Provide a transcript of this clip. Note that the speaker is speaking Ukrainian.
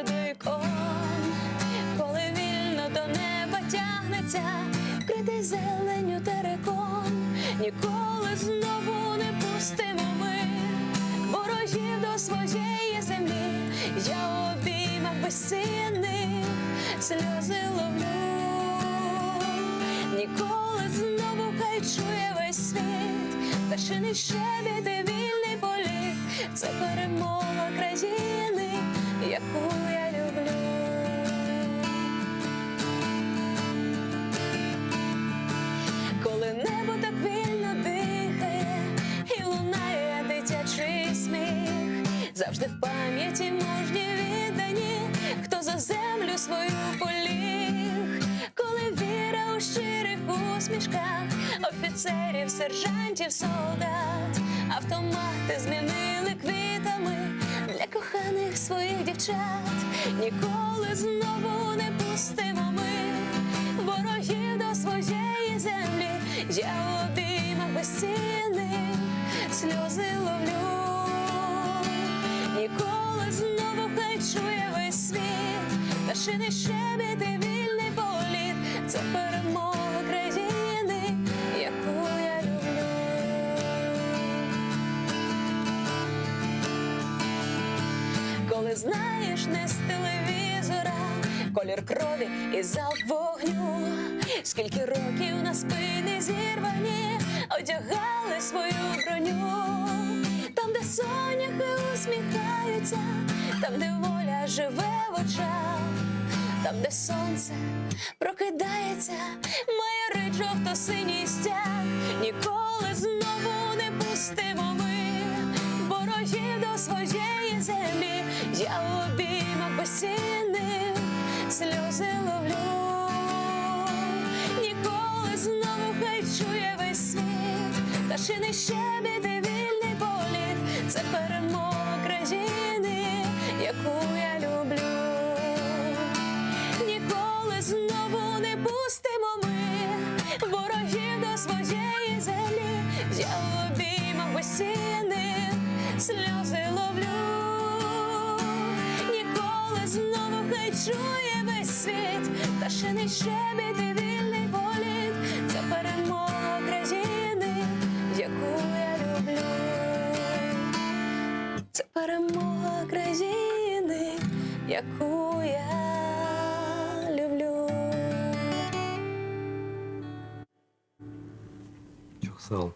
до вікон, коли вільно до неба тягнеться, вкритий зеленню терикон. Ніколи знову не пустимо ми ворогів до своєї землі. Я у обіймах безцінних сльози ловлю. Ніколи знову хай чує весь світ пташиний щебіт і вільний політ. Це перемога країни, яку я люблю. Коли небо так вільно дихає і лунає дитячий сміх, завжди в пам'яті мужні віддані, хто за землю свою поліг. Коли віра у щирих усмішках офіцерів, сержантів, солдат, автомати змінили квітами для коханих своїх дівчат. Ніколи знову не пустимо ми ворогів до своєї землі. Я у обіймах безцінних сльози ловлю. Ніколи знову хай чує весь світ пташиний щебіт і вільний політ. Це перемога країни, яку я люблю. Коли знаєш не з телевізора колір крові і залп вогню, скільки років на спини зірвані одягали свою броню. Там, де соняхи усміхаються, там, де воля живе в очах, там, де сонце прокидається, майорить жовто-синій стяг. Ніколи знову не пустимо ми ворогів до своєї землі. Я у обіймах безцінних сльози ловлю. Ніколи знову хай чує весь світ пташиний щебіт і вільний політ. Це перемога країни, яку я люблю. Ніколи знову не пустимо ми ворогів до своєї землі. Я у обіймах безцінних сльози ловлю. Ніколи знову хай чує весь світ пташиний щебіт і вільний політ. Це перемога країни, яку я люблю. Це перемога країни, яку я люблю. Чухсал.